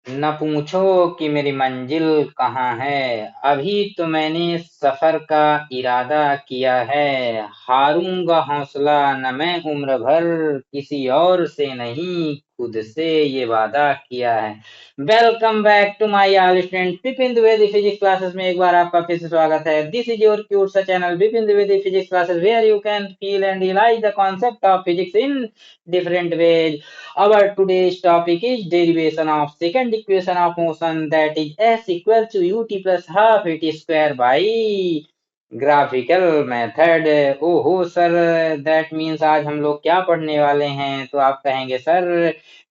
न पूछो कि मेरी मंजिल कहाँ है, अभी तो मैंने सफर का इरादा किया है। हारूंगा हौसला न मैं उम्र भर, किसी और से नहीं खुद से ये वादा किया है। Welcome back to my all student Vipin Dwivedi physics classes में एक बार आपका फिर से स्वागत है। दिस इज योर क्यूट सा channel Vipin Dwivedi physics classes where you can feel and realise the concept of physics in different ways. Our today's topic is derivation of second equation of motion, that is s equal to ut plus half at square by graphical method. ओहो sir, that means आज हम लोग क्या पढ़ने वाले हैं? तो आप कहेंगे sir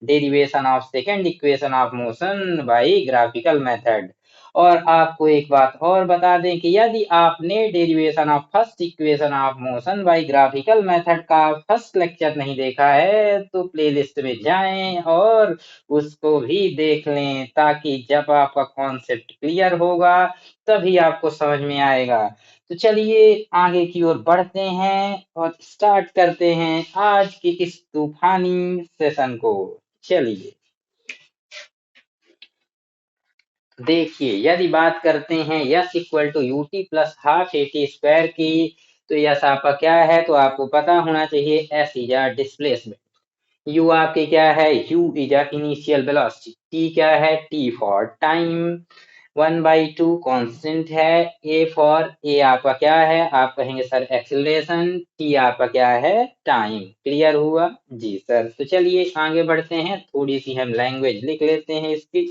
derivation of second equation of motion by graphical method. और आपको एक बात और बता दें कि यदि आपने derivation of first equation of motion by graphical method का फर्स्ट लेक्चर नहीं देखा है तो प्लेलिस्ट में जाएं और उसको भी देख लें, ताकि जब आपका कॉन्सेप्ट क्लियर होगा तभी आपको समझ में आएगा। तो चलिए आगे की ओर बढ़ते हैं और स्टार्ट करते हैं आज की इस तूफानी सेशन को। चलिए देखिए, यदि बात करते हैं s equal to u t plus half a t square की, तो यस आपका क्या है? तो आपको पता होना चाहिए S is a displacement, you आपके क्या है? You is a initial velocity, T क्या है? टी फॉर टाइम, 1/2 कांस्टेंट है, ए फॉर ए आपका क्या है? आप कहेंगे सर एक्सीलरेशन, टी आपका क्या है? टाइम। क्लियर हुआ? जी सर। तो चलिए आगे बढ़ते हैं, थोड़ी सी हम लैंग्वेज लिख लेते हैं इसकी।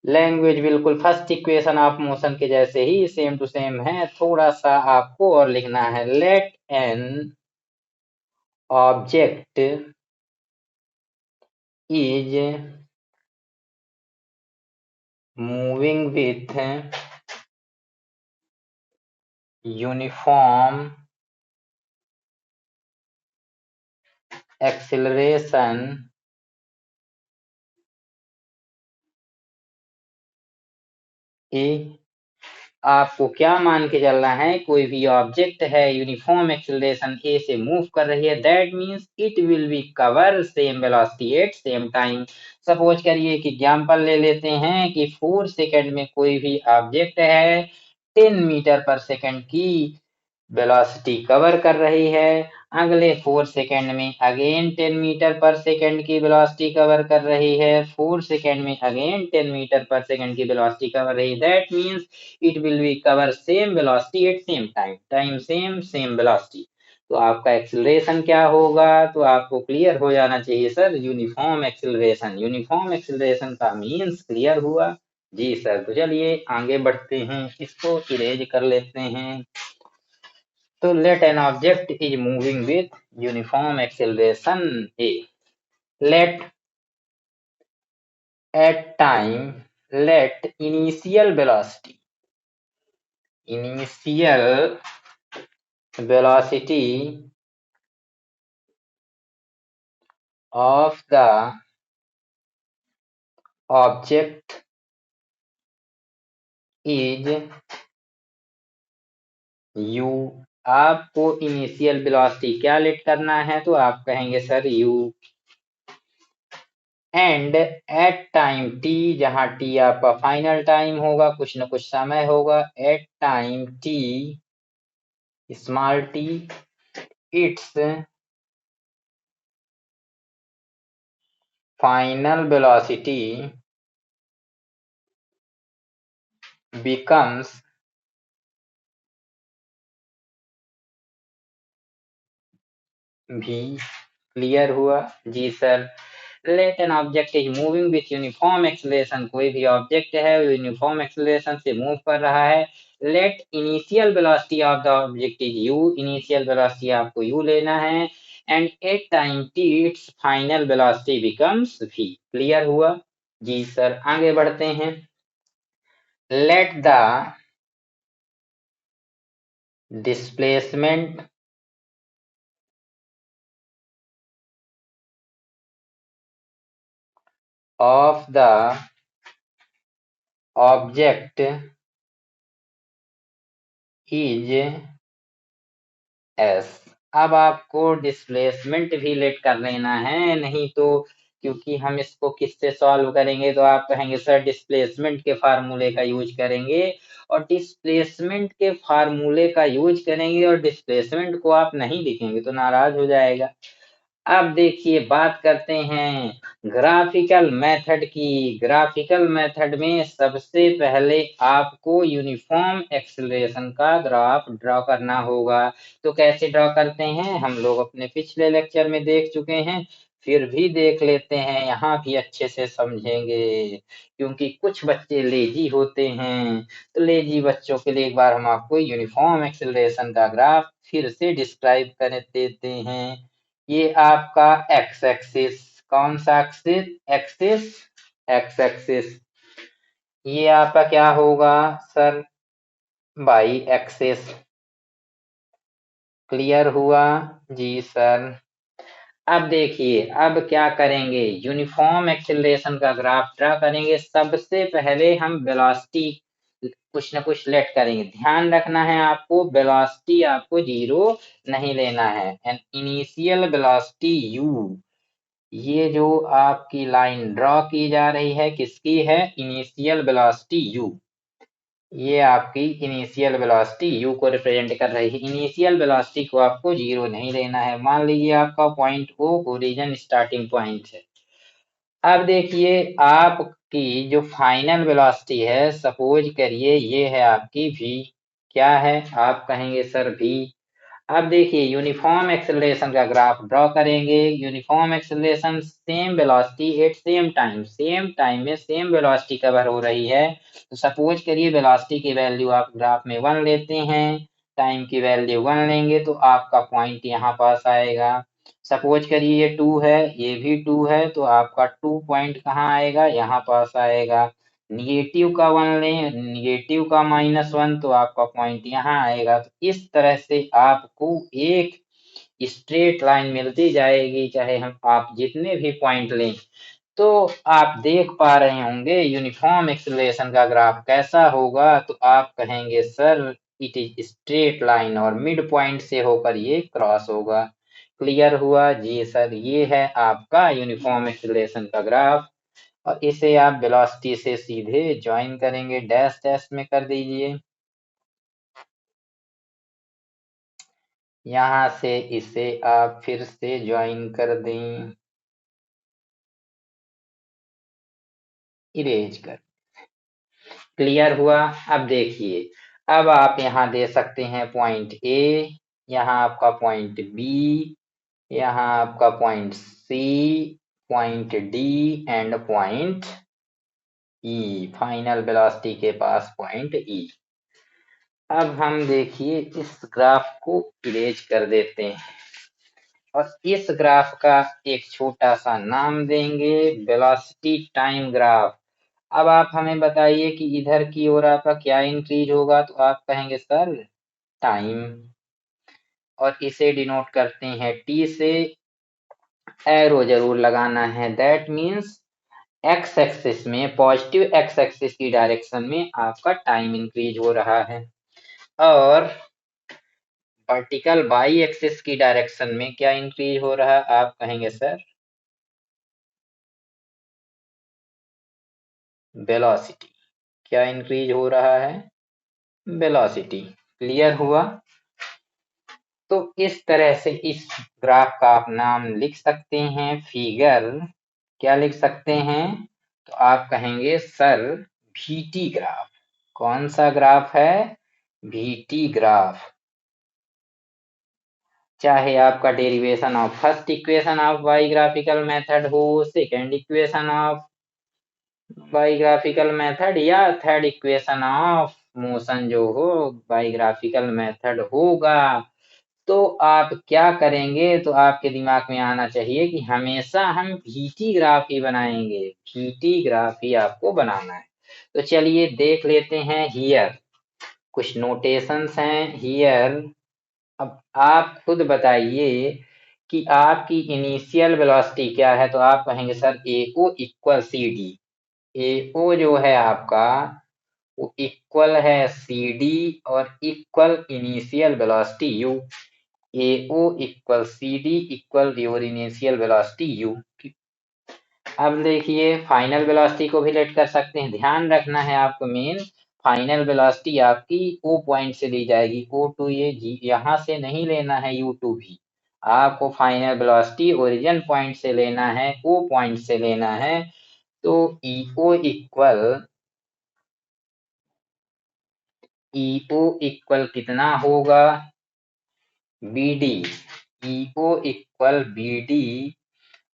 लैंग्वेज बिल्कुल फर्स्ट इक्वेशन ऑफ मोशन के जैसे ही सेम टू सेम है, थोड़ा सा आपको और लिखना है। Let an object is moving with uniform acceleration a. आपको क्या मान के चलना है? कोई भी ऑब्जेक्ट है यूनिफॉर्म एक्सिलरेशन ए से मूव कर रही है, that means it will be cover same velocity at same time. Suppose करिए कि एग्जांपल ले लेते हैं कि 4 सेकंड में कोई भी ऑब्जेक्ट है 10 मीटर पर सेकंड की वेलोसिटी कवर कर रही है, अगले 4 सेकंड में अगेन 10 मीटर पर सेकंड की वेलोसिटी कवर कर रही है, 4 सेकंड में अगेन 10 मीटर पर सेकंड की वेलोसिटी कवर रही है, that means it will be cover same velocity at same time, time same same velocity. तो आपका एक्सीलरेशन क्या होगा? तो आपको क्लियर हो जाना चाहिए sir, uniform acceleration. Uniform acceleration का मींस क्लियर हुआ? जी सर। तो चलिए आगे बढ़ते हैं, इसको इरेज कर लेते हैं। So let an object is moving with uniform acceleration a. Let at time, let initial velocity of the object is u। आपको इनिशियल वेलोसिटी क्या लेट करना है? तो आप कहेंगे sir u। And at time t, जहां टी आपका final time होगा, कुछ न कुछ समय होगा, at time t small t, it's final velocity becomes भी। क्लियर हुआ? जी sir. Let an object is moving with uniform acceleration, कोई भी ऑब्जेक्ट है यूनिफॉर्म एक्सीलरेशन से मूव कर रहा है। Let initial velocity of the object is u, initial velocity आपको यू लेना है, and at time t it's final velocity becomes v। Clear हुआ? जी सर। आगे बढ़ते हैं। Let the displacement of the object is s। अब आपको डिस्प्लेसमेंट भी लेट कर लेना है, नहीं तो क्योंकि हम इसको किससे सॉल्व करेंगे, तो आप कहेंगे सर डिस्प्लेसमेंट के फार्मूले का यूज करेंगे, और डिस्प्लेसमेंट के फार्मूले का यूज करेंगे और डिस्प्लेसमेंट को आप नहीं लिखेंगे तो नाराज हो जाएगा। अब देखिए बात करते हैं ग्राफिकल मेथड की। ग्राफिकल मेथड में सबसे पहले आपको यूनिफॉर्म एक्सेलरेशन का ग्राफ ड्रॉ करना होगा। तो कैसे ड्रॉ करते हैं, हम लोग अपने पिछले लेक्चर में देख चुके हैं, फिर भी देख लेते हैं, यहाँ भी अच्छे से समझेंगे, क्योंकि कुछ बच्चे लेजी होते हैं। तो लेजी बच्चों के लिए एक बार हम आपको यूनिफॉर्म एक्सेलरेशन का ग्राफ फिर से डिस्क्राइब कर देते हैं। ये आपका एक्स एक्सिस, कौन सा एक्सिस, एक्सिस, एक्स एक्सिस। ये आपका क्या होगा सर, वाई एक्सिस। क्लियर हुआ जी सर। अब देखिए अब क्या करेंगे, यूनिफॉर्म एक्सेलरेशन का ग्राफ ड्रा करेंगे। सबसे पहले हम वेलोसिटी कुछ ना कुछ लेट करेंगे। ध्यान रखना है आपको, वेलोसिटी आपको जीरो नहीं लेना है। एंड इनिशियल वेलोसिटी यू, ये जो आपकी लाइन ड्रॉ की जा रही है किसकी है, इनिशियल वेलोसिटी यू। ये आपकी इनिशियल वेलोसिटी यू को रिप्रेजेंट कर रही है। इनिशियल वेलोसिटी को आपको जीरो नहीं लेना है। मान लीजिए आपका point O origin starting point है। अब देखिए आपकी जो फाइनल वेलोसिटी है, सपोज करिए ये है आपकी v। क्या है, आप कहेंगे सर v। अब देखिए यूनिफॉर्म एक्सेलरेशन का ग्राफ ड्रॉ करेंगे। Uniform acceleration same velocity at same time में सेम वेलोसिटी कवर हो रही है। तो सपोज करिए वेलोसिटी की वैल्यू आप ग्राफ में 1 लेते हैं, टाइम की वैल्यू 1 लेंगे, तो आपका पॉइंट यहाँ पास आएगा। सपोज करिए ये 2 है, ये भी 2 है, तो आपका 2 पॉइंट कहाँ आएगा, यहाँ पास आएगा। निगेटिव का 1 लें, निगेटिव का -1, तो आपका पॉइंट यहाँ आएगा। तो इस तरह से आपको एक स्ट्रेट लाइन मिलती जाएगी, चाहे हम आप जितने भी पॉइंट लें। तो आप देख पा रहे होंगे यूनिफॉर्म एक्सेलरेशन का ग्राफ कैसा होगा, तो आप कहेंगे sir it is straight line और मिड पॉइंट से होकर ये क्रॉस होगा। क्लियर हुआ जी सर। ये है आपका यूनिफॉर्म एक्सेलरेशन का ग्राफ, और इसे आप वेलोसिटी से सीधे ज्वाइन करेंगे, डैश डैश में कर दीजिए। यहाँ से इसे आप फिर से ज्वाइन कर दें, इरेज कर। क्लियर हुआ। अब देखिए, अब आप यहाँ दे सकते हैं पॉइंट ए, यहाँ आपका पॉइंट बी, यहाँ आपका point C, point D and point E, final velocity के पास पॉइंट ई। अब हम देखिए इस ग्राफ को इरेज कर देते हैं, और इस ग्राफ का एक छोटा सा नाम देंगे, वेलोसिटी टाइम ग्राफ। अब आप हमें बताइए कि इधर की ओर आपका क्या इंक्रीज होगा, तो आप कहेंगे सर टाइम, और इसे डिनोट करते हैं टी से। एरो जरूर लगाना है, दैट मीन्स एक्स एक्सिस में, पॉजिटिव एक्स एक्सिस की डायरेक्शन में आपका टाइम इंक्रीज हो रहा है, और वर्टिकल वाई एक्सिस की डायरेक्शन में क्या इंक्रीज हो रहा है, आप कहेंगे सर वेलोसिटी। क्या इंक्रीज हो रहा है, वेलोसिटी। क्लियर हुआ। तो इस तरह से इस ग्राफ का आप नाम लिख सकते हैं, फिगर। क्या लिख सकते हैं, तो आप कहेंगे सर VT ग्राफ। कौन सा ग्राफ है, VT ग्राफ। चाहे आपका derivation of first equation of biographical method हो, second equation of biographical method, या थर्ड इक्वेशन ऑफ मोशन जो हो बायोग्राफिकल मेथड होगा, तो आप क्या करेंगे, तो आपके दिमाग में आना चाहिए कि हमेशा हम VT ग्राफ ही बनाएंगे, VT ग्राफ ही आपको बनाना है। तो चलिए देख लेते हैं, हियर कुछ नोटेशंस हैं हियर। अब आप खुद बताइए कि आपकी इनिशियल वेलोसिटी क्या है, तो आप कहेंगे sir AO equal CD। AO जो है आपका वो इक्वल है CD और equal initial velocity U। AO equal CD equal your initial velocity U। अब देखिए फाइनल वेलोसिटी को भी लेट कर सकते हैं। ध्यान रखना है आपको मेन, फाइनल वेलोसिटी आपकी ओ पॉइंट से ली जाएगी। ओ टू ये जी यहाँ से नहीं लेना है, यू टू भी आपको फाइनल वेलोसिटी ओरिजिन पॉइंट से लेना है, ओ पॉइंट से लेना है। तो ईओ इक्वल कितना होगा, B D. EO equal B D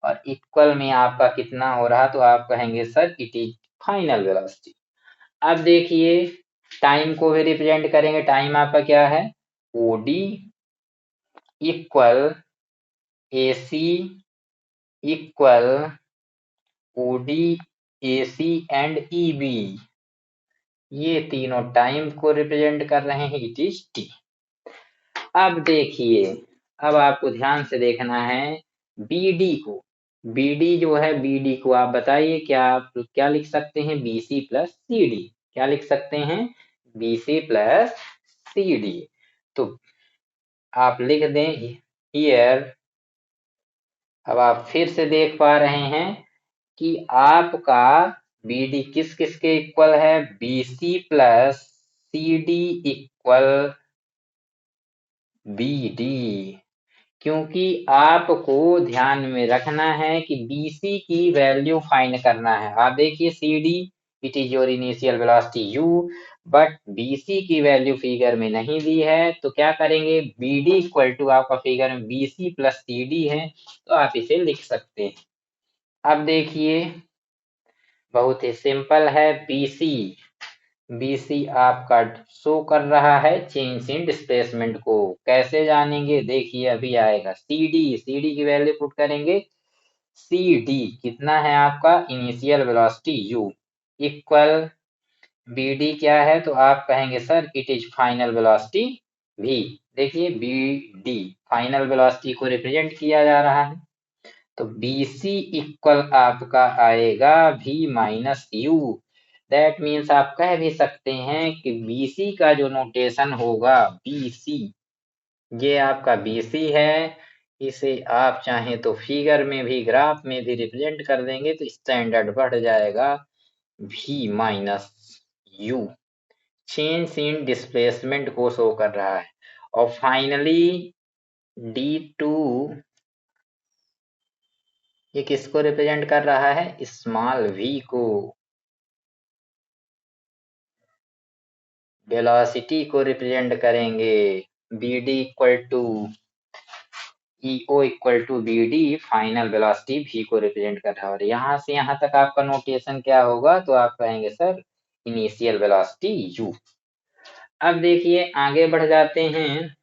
और इक्वल में आपका कितना हो रहा, तो आप कहेंगे sir it is final velocity. अब देखिए टाइम को भी रिप्रेजेंट करेंगे। टाइम आपका क्या है, OD equal AC equal OD AC and EB, ये तीनों टाइम को रिप्रेजेंट कर रहे हैं, इट इज टी। अब देखिए, अब आपको ध्यान से देखना है बीडी को। बीडी जो है, बीडी को आप बताइए क्या, आप क्या लिख सकते हैं, बीसी प्लस सी डी। क्या लिख सकते हैं, बीसी प्लस सी डी। तो आप लिख दें हियर। अब आप फिर से देख पा रहे हैं कि आपका बीडी किस किस के इक्वल है, BC plus C D equal BD. क्योंकि आपको ध्यान में रखना है कि BC की वैल्यू फाइंड करना है। आप देखिए CD it is your initial velocity U, but BC की वैल्यू फिगर में नहीं दी है, तो क्या करेंगे, BD इक्वल टू आपका फिगर में BC प्लस CD है, तो आप इसे लिख सकते हैं। अब देखिए बहुत ही सिंपल है, BC आपका शो कर रहा है चेंज इन डिस्प्लेसमेंट को। कैसे जानेंगे, देखिए अभी आएगा। CD की वैल्यू पुट करेंगे, CD कितना है आपका initial velocity U equal BD क्या है, तो आप कहेंगे sir it is final velocity V। देखिए BD फाइनल वेलोसिटी को रिप्रेजेंट किया जा रहा है, तो BC इक्वल आपका आएगा V minus u. That means आप कह भी सकते हैं कि BC का जो नोटेशन होगा, BC ये आपका BC है। इसे आप चाहें तो फिगर में भी ग्राफ में भी रिप्रेजेंट कर देंगे, तो स्टैंडर्ड बढ़ जाएगा V minus you. Change in displacement को शो कर रहा है। और फाइनली D2 ये किसको रिप्रेजेंट कर रहा है, स्मॉल v को। वेलोसिटी को रिप्रेजेंट करेंगे, BD equal to EO equal to BD final velocity V को रिप्रेजेंट कर रहा है। और यहाँ से यहाँ तक आपका नोटेशन क्या होगा, तो आप कहेंगे सर इनिशियल वेलोसिटी U। अब देखिए आगे बढ़ जाते हैं।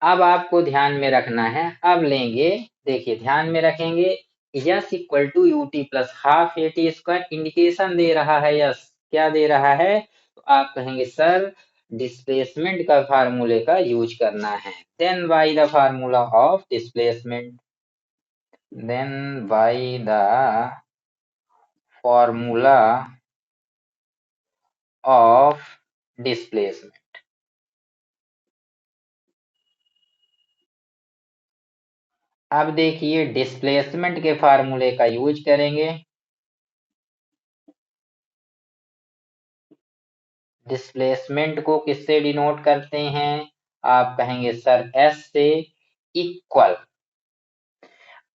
अब आपको ध्यान में रखना है, अब लेंगे, देखिए ध्यान में रखेंगे, s equal to u t plus half a t square indication दे रहा है, यस क्या दे रहा है, तो आप कहेंगे सर डिस्प्लेसमेंट का फार्मूले का यूज करना है। Then by the formula of displacement, then by the formula of displacement. अब देखिए डिस्प्लेसमेंट के फार्मूले का यूज करेंगे। डिस्प्लेसमेंट को किससे डिनोट करते हैं, आप कहेंगे सर एस से इक्वल।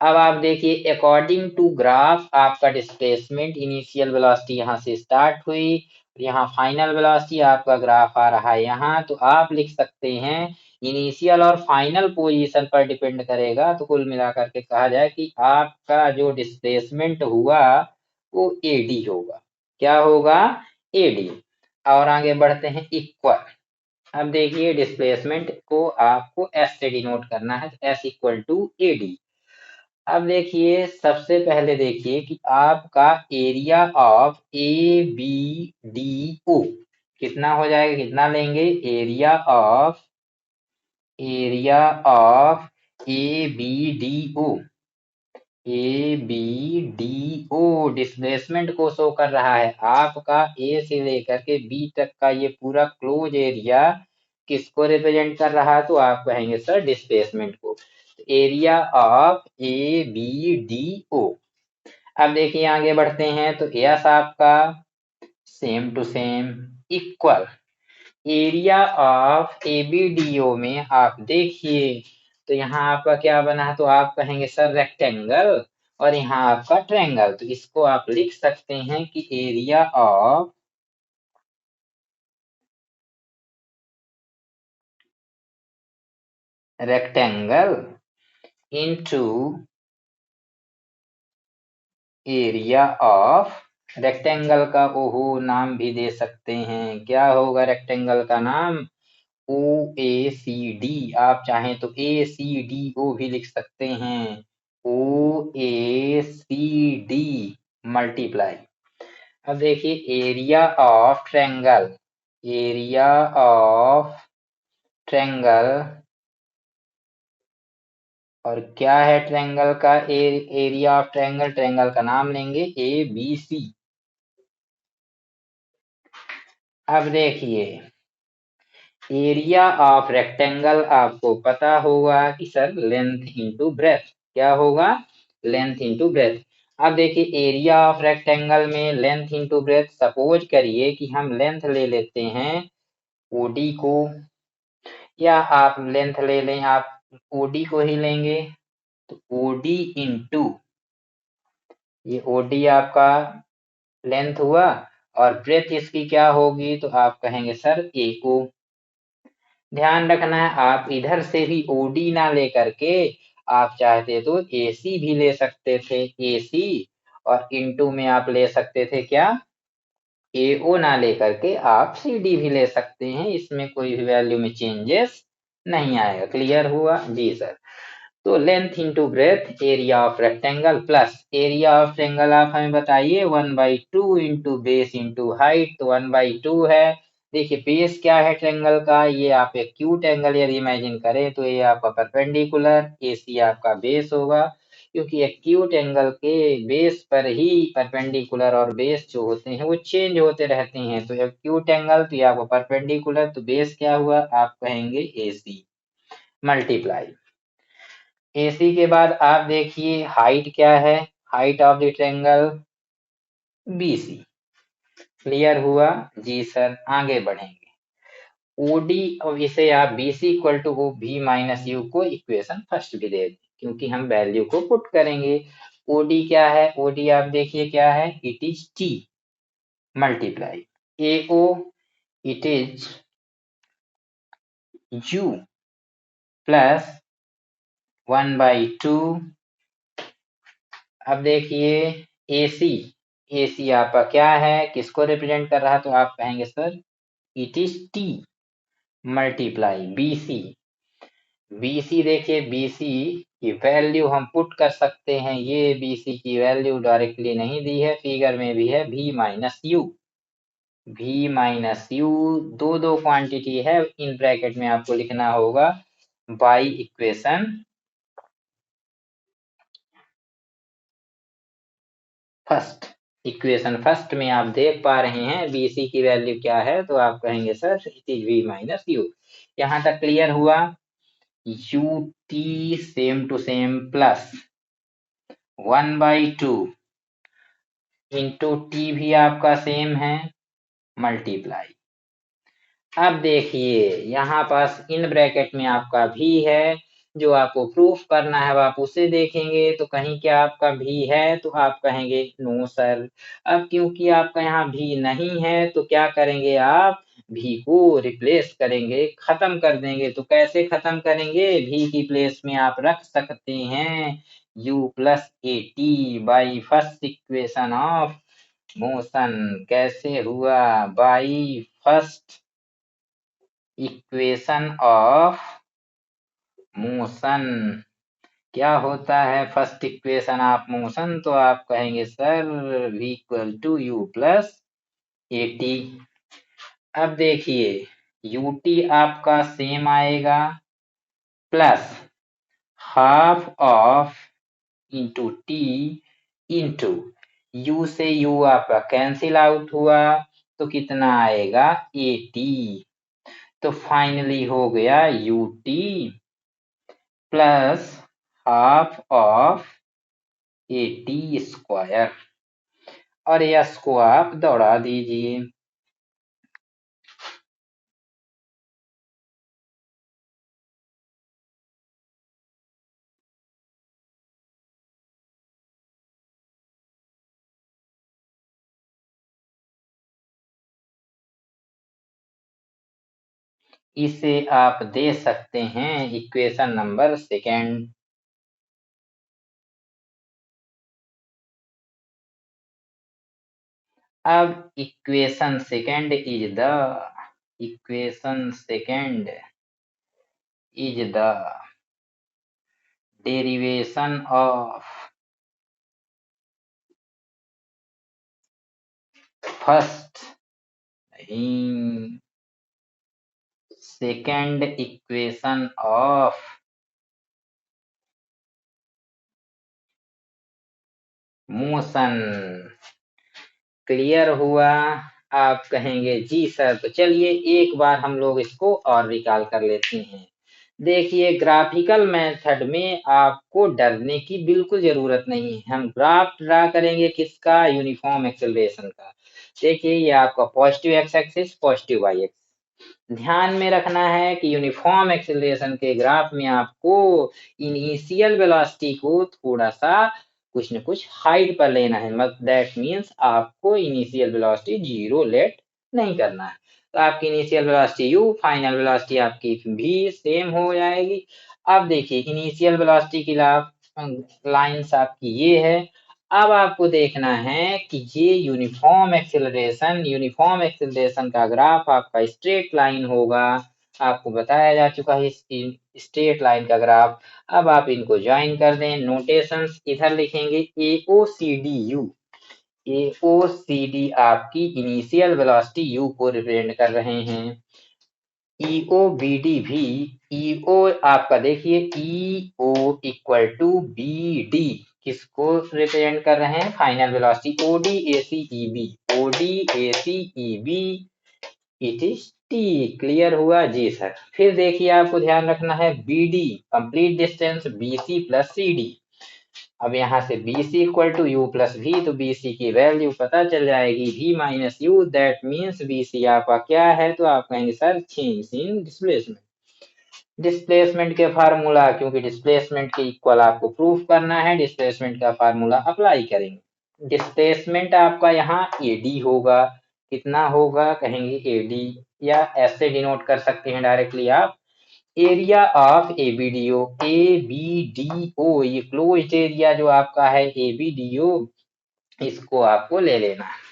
अब आप देखिए अकॉर्डिंग टू ग्राफ आपका डिस्प्लेसमेंट इनिशियल वेलोसिटी यहाँ से स्टार्ट हुई, यहाँ फाइनल वेलोसिटी आपका ग्राफ आ रहा है यहाँ, तो आप लिख सकते हैं इनिशियल और फाइनल पोजीशन पर डिपेंड करेगा। तो कुल मिलाकर के कहा जाए कि आपका जो डिस्प्लेसमेंट हुआ वो एडी होगा। क्या होगा, एडी। और आगे बढ़ते हैं इक्वल। अब देखिए डिस्प्लेसमेंट को आपको एस से डिनोट करना है, एस इक्वल टू एडी। अब देखिए सबसे पहले देखिए कि आपका area of A B D O कितना हो जाएगा, कितना लेंगे, area of A B D O. A B D O displacement को शो कर रहा है, आपका ए से लेकर के बी तक का ये पूरा क्लोज एरिया किसको रिप्रेजेंट कर रहा है, तो आप कहेंगे सर डिस्प्लेसमेंट को। Area of A B D O. अब देखिए आगे बढ़ते हैं तो यस आपका same to same equal area of ABDO में आप देखिए तो यहाँ आपका क्या बना है, तो आप कहेंगे सर रेक्टेंगल और यहाँ आपका ट्रायंगल, तो इसको आप लिख सकते हैं कि area of rectangle into area of rectangle का ओहो नाम भी दे सकते हैं, क्या होगा रेक्टेंगल का नाम, ओ ए सी डी। आप चाहें तो ए सी डी ओ भी लिख सकते हैं, ओ ए सी डी मल्टीप्लाई। अब देखिए area of triangle, area of triangle और क्या है ट्रायंगल का एरिया ऑफ ट्रायंगल, ट्रायंगल का नाम लेंगे ए बी सी। अब देखिए एरिया ऑफ रेक्टेंगल आपको पता होगा कि सर लेंथ इंटू ब्रेथ, क्या होगा लेंथ इंटू ब्रेथ। अब देखिए एरिया ऑफ रेक्टेंगल में लेंथ इंटू ब्रेथ, सपोज करिए कि हम लेंथ ले लेते हैं ओडी को, या आप लेंथ ले लें, आप ओडी को ही लेंगे तो ओडी इंटू ये ओडी आपका लेंथ हुआ और ब्रेथ इसकी क्या होगी, तो आप कहेंगे सर ए को। ध्यान रखना है आप इधर से भी ओडी ना लेकर के आप चाहते तो एसी भी ले सकते थे, एसी और इनटू में आप ले सकते थे क्या एओ ना लेकर के आप सीडी भी ले सकते हैं, इसमें कोई भी वैल्यू में चेंजेस नहीं आएगा। क्लियर हुआ जी सर। तो length into breadth area of rectangle plus area of triangle आप हमें बताइए 1/2 इंटू बेस इंटू हाइट, तो 1/2 है। देखिए बेस क्या है ट्रायंगल का, ये आप एक्यूट एंगल यदि इमेजिन करें तो ये आपका परपेंडिकुलर, एसी आपका बेस होगा, क्योंकि एक्यूट एंगल के बेस पर ही परपेंडिकुलर और बेस जो होते हैं वो चेंज होते रहते हैं, तो एक्यूट एंगल तो ये आपको परपेंडिकुलर, तो बेस क्या हुआ आप कहेंगे एसी मल्टीप्लाई। एसी के बाद आप देखिए हाइट क्या है, height of the triangle BC. Clear हुआ जी सर। आगे बढ़ेंगे ओडी, और इसे आप बीसी इक्वल टू ओ भी माइनस यू को इक्वेशन फर्स्ट भी दे दें, क्योंकि हम वैल्यू को पुट करेंगे। ओडी क्या है, ओडी आप देखिए क्या है, it is T multiply AO, it is you plus 1/2। अब देखिए एसी, एसी आपका क्या है, किसको रिप्रेजेंट कर रहा है, तो आप कहेंगे sir it is T multiply BC. BC देखिए बीसी की वैल्यू हम पुट कर सकते हैं, ये बीसी की वैल्यू डायरेक्टली नहीं दी है, फिगर में भी है v minus you, v minus you दो दो क्वांटिटी है, इन ब्रैकेट में आपको लिखना होगा by equation first. Equation first में आप देख पा रहे हैं बीसी की वैल्यू क्या है, तो आप कहेंगे sir it is v minus u. यहां तक क्लियर हुआ। U t same to same plus 1/2 into t भी आपका सेम है मल्टीप्लाई। अब देखिए यहाँ पास इन ब्रैकेट में आपका भी है, जो आपको प्रूफ करना है आप उसे देखेंगे, तो कहीं क्या आपका भी है, तो आप कहेंगे नो सर। अब क्योंकि आपका यहाँ भी नहीं है तो क्या करेंगे आप भी को रिप्लेस करेंगे, खत्म कर देंगे। तो कैसे खत्म करेंगे, भी की प्लेस में आप रख सकते हैं u plus a T by first equation of motion. कैसे हुआ, by first equation of motion. क्या होता है फर्स्ट इक्वेशन ऑफ मोशन, तो आप कहेंगे sir v equal to u plus a t. अब देखिए ut आपका सेम आएगा plus half of into t into u से u आपका कैंसिल आउट हुआ, तो कितना आएगा ए टी। तो फाइनली हो गया ut plus half of A t square, और यस को आप दौड़ा दीजिए। इसे आप दे सकते हैं इक्वेशन नंबर सेकेंड। अब equation second is the derivation of first second equation of motion. Clear हुआ? आप कहेंगे जी सर। तो चलिए एक बार हम लोग इसको और रिकॉल कर लेते हैं। देखिए ग्राफिकल मेथड में आपको डरने की बिल्कुल जरूरत नहीं है। हम ग्राफ ड्रा करेंगे किसका? यूनिफॉर्म एक्सेलरेशन का। देखिए ये आपका positive x axis, positive y axis. ध्यान में रखना है कि यूनिफॉर्म एक्सेलरेशन के ग्राफ में आपको इनिशियल वेलोसिटी को थोड़ा सा कुछ न कुछ हाइट पर लेना है। मतलब दैट मीन्स आपको इनिशियल वेलोसिटी जीरो लेट नहीं करना है। तो आपकी initial velocity you, final velocity आपकी भी सेम हो जाएगी। अब देखिए इनिशियल वेलोसिटी की लाइंस आपकी ये है। अब आपको देखना है कि ये यूनिफॉर्म एक्सेलरेशन का ग्राफ आपका स्ट्रेट लाइन होगा। आपको बताया जा चुका है इस स्ट्रेट लाइन का ग्राफ। अब आप इनको ज्वाइन कर दें। नोटेशंस इधर लिखेंगे ए ओ सी डी आपकी इनिशियल वेलोसिटी यू को रिप्रेजेंट कर रहे हैं। EO BD भी, EO आपका देखिए EO इक्वल टू BD किसको रिप्रेजेंट कर रहे हैं? Final velocity. OD AC EB it is t. Clear हुआ? जी सर। फिर देखिए आपको ध्यान रखना है BD complete distance BC plus CD। अब यहाँ से BC equal to u plus V, तो BC की वैल्यू पता चल जाएगी V minus u. That means BC आपका क्या है? तो आप कहेंगे sir change in displacement. Displacement के फार्मूला, क्योंकि डिस्प्लेसमेंट के इक्वल आपको प्रूफ करना है, डिस्प्लेसमेंट का फार्मूला अप्लाई करेंगे। डिस्प्लेसमेंट आपका यहाँ AD होगा। कितना होगा? कहेंगे AD, या ऐसे डिनोट कर सकते हैं डायरेक्टली आप एरिया ऑफ ABDO। ये क्लोज्ड एरिया जो आपका है ABDO, इसको आपको ले लेना है।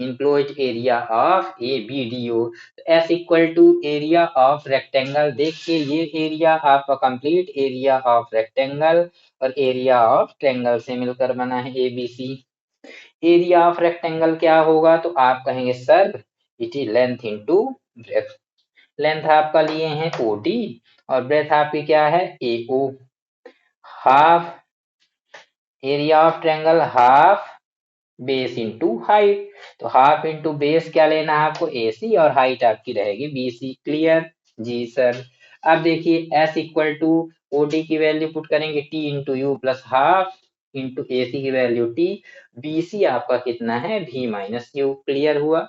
Enclosed area of ABDO S equal to area of rectangle. देखिए ये एरिया आपका कंप्लीट एरिया ऑफ रेक्टेंगल और एरिया ऑफ ट्रायंगल से मिलकर बना है ABC। एरिया ऑफ रेक्टेंगल क्या होगा? तो आप कहेंगे sir it is length into breadth. Length आपका लिए हैं OD और ब्रेथ आपकी क्या है? AO। Half area of triangle half base into height. तो हाफ इंटू बेस क्या लेना है आपको? AC, और हाइट आपकी रहेगी BC। क्लियर? जी सर। अब देखिए S इक्वल टू OD की वैल्यू पुट करेंगे T into you plus half into AC की वैल्यू T। BC आपका कितना है? V minus you. क्लियर हुआ?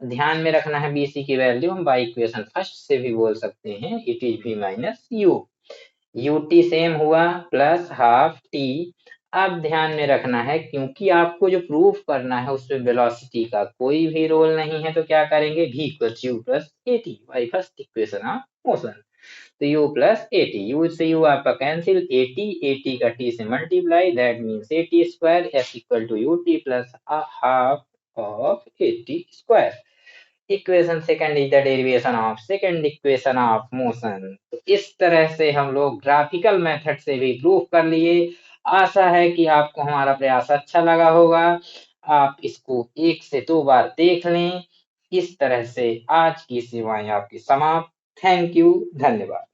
ध्यान में रखना है BC की वैल्यू हम बाई इक्वेशन फर्स्ट से भी बोल सकते हैं, it is V minus you. UT same हुआ प्लस हाफ T। अब ध्यान में रखना है क्योंकि आपको जो प्रूफ करना है उसमें वेलोसिटी का कोई भी रोल नहीं है, तो क्या करेंगे? V equals u plus AT by first equation of motion. तो यू प्लस एटी, यू से यू आपका कैंसिल, एटी का टी से multiply, that means AT square. S equal to u t plus half of AT square. Equation second is the derivation of second equation of motion. तो इस तरह से हम लोग ग्राफिकल मेथड से भी प्रूफ कर लिए। आशा है कि आपको हमारा प्रयास अच्छा लगा होगा। आप इसको 1 से 2 बार देख लें। इस तरह से आज की सेवाएं आपकी समाप्त। थैंक यू, धन्यवाद।